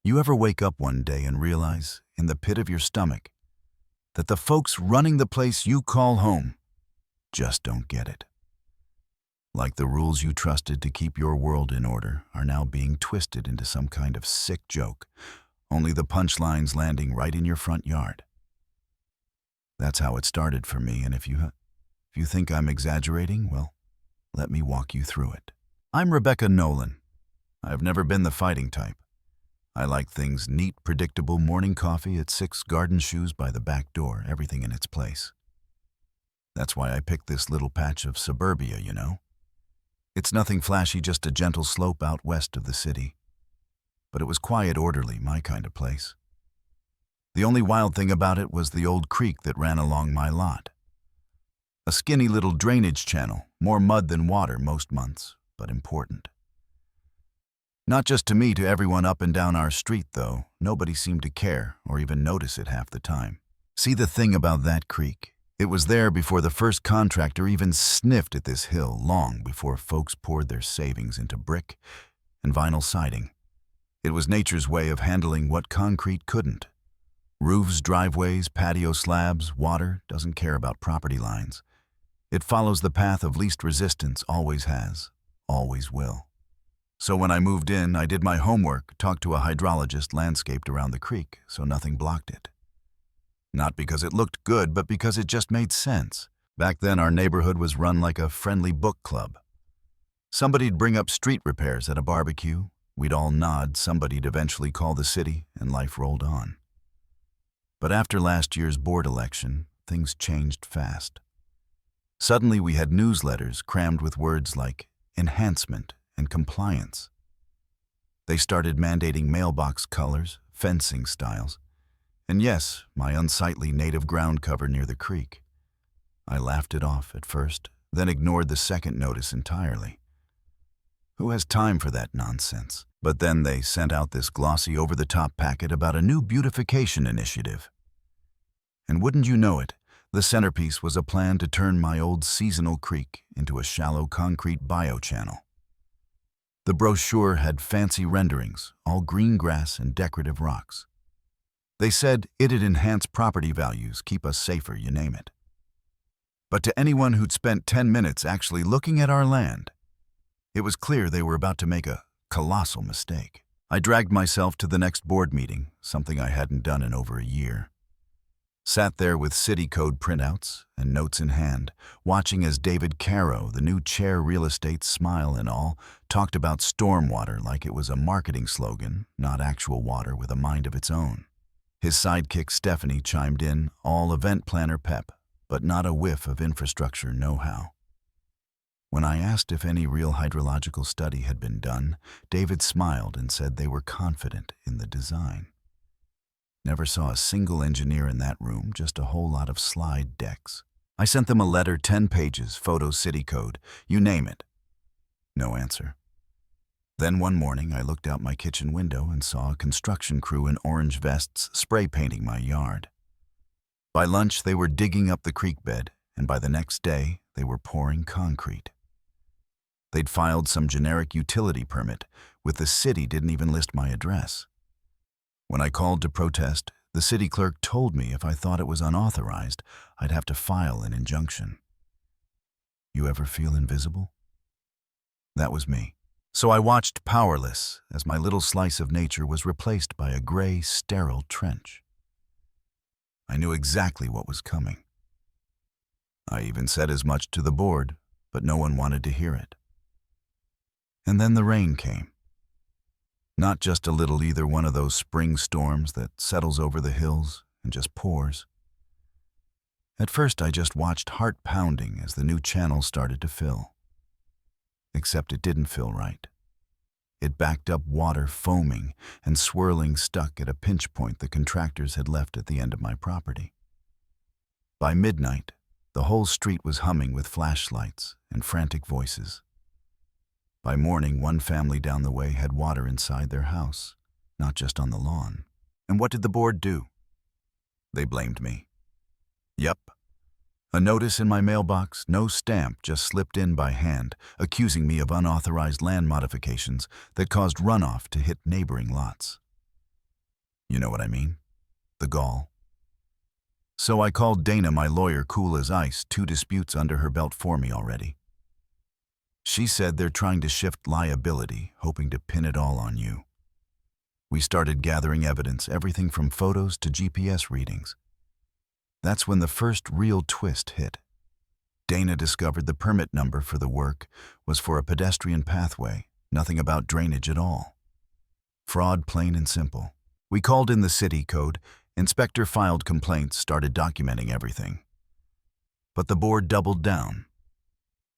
You ever wake up one day and realize, in the pit of your stomach, that the folks running the place you call home just don't get it? Like the rules you trusted to keep your world in order are now being twisted into some kind of sick joke, only the punchlines landing right in your front yard. That's how it started for me, and if you think I'm exaggerating, well, let me walk you through it. I'm Rebecca Nolan. I've never been the fighting type. I like things neat, predictable, morning coffee at 6 garden shoes by the back door, everything in its place. That's why I picked this little patch of suburbia, you know. It's nothing flashy, just a gentle slope out west of the city. But it was quiet, orderly, my kind of place. The only wild thing about it was the old creek that ran along my lot. A skinny little drainage channel, more mud than water most months, but important. Not just to me, to everyone up and down our street, though. Nobody seemed to care or even notice it half the time. See, the thing about that creek, it was there before the first contractor even sniffed at this hill, long before folks poured their savings into brick and vinyl siding. It was nature's way of handling what concrete couldn't. Roofs, driveways, patio slabs, water doesn't care about property lines. It follows the path of least resistance, always has, always will. So when I moved in, I did my homework, talked to a hydrologist, landscaped around the creek so nothing blocked it. Not because it looked good, but because it just made sense. Back then, our neighborhood was run like a friendly book club. Somebody'd bring up street repairs at a barbecue. We'd all nod, somebody'd eventually call the city, and life rolled on. But after last year's board election, things changed fast. Suddenly, we had newsletters crammed with words like enhancement and compliance. They started mandating mailbox colors, fencing styles, and yes, my unsightly native ground cover near the creek. I laughed it off at first, then ignored the second notice entirely. Who has time for that nonsense? But then they sent out this glossy over-the-top packet about a new beautification initiative. And wouldn't you know it, the centerpiece was a plan to turn my old seasonal creek into a shallow concrete biochannel. The brochure had fancy renderings, all green grass and decorative rocks. They said it'd enhance property values, keep us safer, you name it. But to anyone who'd spent 10 minutes actually looking at our land, it was clear they were about to make a colossal mistake. I dragged myself to the next board meeting, something I hadn't done in over a year. Sat there with city code printouts and notes in hand, watching as David Caro, the new chair real estate smile and all, talked about stormwater like it was a marketing slogan, not actual water with a mind of its own. His sidekick Stephanie chimed in, all event planner pep, but not a whiff of infrastructure know-how. When I asked if any real hydrological study had been done, David smiled and said they were confident in the design. Never saw a single engineer in that room, just a whole lot of slide decks. I sent them a letter, 10 pages, photo, city code, you name it. No answer. Then one morning, I looked out my kitchen window and saw a construction crew in orange vests spray painting my yard. By lunch, they were digging up the creek bed, and by the next day, they were pouring concrete. They'd filed some generic utility permit, with the city didn't even list my address. When I called to protest, the city clerk told me if I thought it was unauthorized, I'd have to file an injunction. You ever feel invisible? That was me. So I watched powerless as my little slice of nature was replaced by a gray, sterile trench. I knew exactly what was coming. I even said as much to the board, but no one wanted to hear it. And then the rain came. Not just a little either, one of those spring storms that settles over the hills and just pours. At first I just watched heart pounding as the new channel started to fill. Except it didn't fill right. It backed up water foaming and swirling stuck at a pinch point the contractors had left at the end of my property. By midnight, the whole street was humming with flashlights and frantic voices. By morning, one family down the way had water inside their house, not just on the lawn. And what did the board do? They blamed me. Yep. A notice in my mailbox, no stamp, just slipped in by hand, accusing me of unauthorized land modifications that caused runoff to hit neighboring lots. You know what I mean? The gall. So I called Dana, my lawyer, cool as ice, 2 disputes under her belt for me already. She said they're trying to shift liability, hoping to pin it all on you. We started gathering evidence, everything from photos to GPS readings. That's when the first real twist hit. Dana discovered the permit number for the work was for a pedestrian pathway, nothing about drainage at all. Fraud, plain and simple. We called in the city code, inspector filed complaints, started documenting everything. But the board doubled down.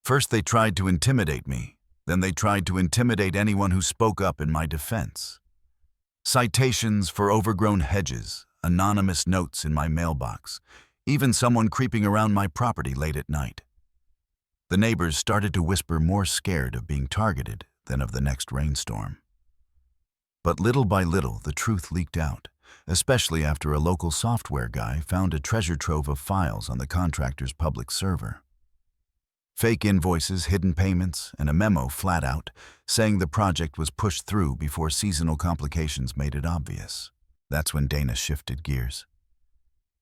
First they tried to intimidate me, then they tried to intimidate anyone who spoke up in my defense. Citations for overgrown hedges, anonymous notes in my mailbox, even someone creeping around my property late at night. The neighbors started to whisper, more scared of being targeted than of the next rainstorm. But little by little, the truth leaked out, especially after a local software guy found a treasure trove of files on the contractor's public server. Fake invoices, hidden payments, and a memo flat out saying the project was pushed through before seasonal complications made it obvious. That's when Dana shifted gears.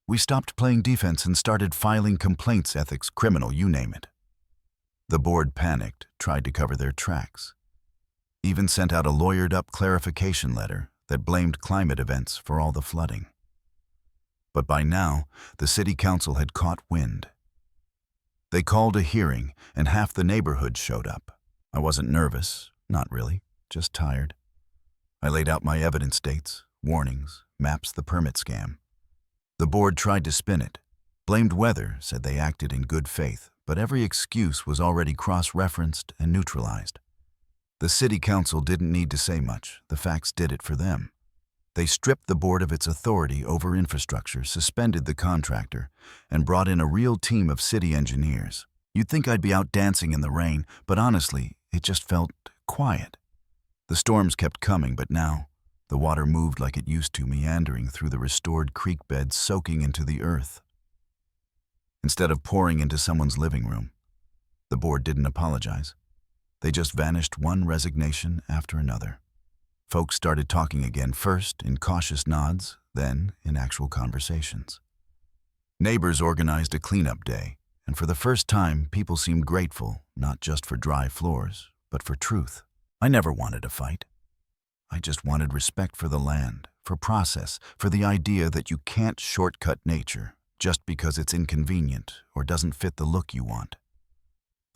We stopped playing defense and started filing complaints, ethics, criminal, you name it. The board panicked, tried to cover their tracks. Even sent out a lawyered-up clarification letter that blamed climate events for all the flooding. But by now, the city council had caught wind. They called a hearing, and half the neighborhood showed up. I wasn't nervous, not really, just tired. I laid out my evidence dates, warnings, maps, the permit scam. The board tried to spin it, blamed weather, said they acted in good faith, but every excuse was already cross-referenced and neutralized. The city council didn't need to say much, the facts did it for them. They stripped the board of its authority over infrastructure, suspended the contractor, and brought in a real team of city engineers. You'd think I'd be out dancing in the rain, but honestly, it just felt quiet. The storms kept coming, but now, the water moved like it used to, meandering through the restored creek beds, soaking into the earth. Instead of pouring into someone's living room, the board didn't apologize. They just vanished, one resignation after another. Folks started talking again, first in cautious nods, then in actual conversations. Neighbors organized a cleanup day, and for the first time, people seemed grateful, not just for dry floors, but for truth. I never wanted a fight. I just wanted respect for the land, for process, for the idea that you can't shortcut nature just because it's inconvenient or doesn't fit the look you want.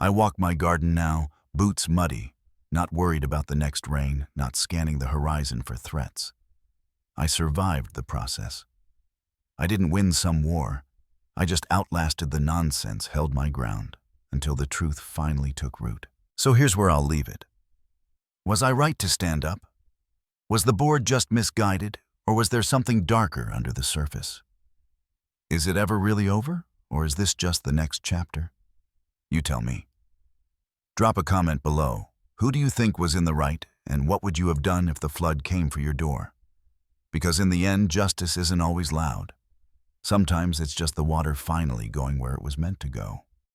I walk my garden now, boots muddy, not worried about the next rain, not scanning the horizon for threats. I survived the process. I didn't win some war. I just outlasted the nonsense, held my ground, until the truth finally took root. So here's where I'll leave it. Was I right to stand up? Was the board just misguided, or was there something darker under the surface? Is it ever really over, or is this just the next chapter? You tell me. Drop a comment below. Who do you think was in the right, and what would you have done if the flood came for your door? Because in the end, justice isn't always loud. Sometimes it's just the water finally going where it was meant to go.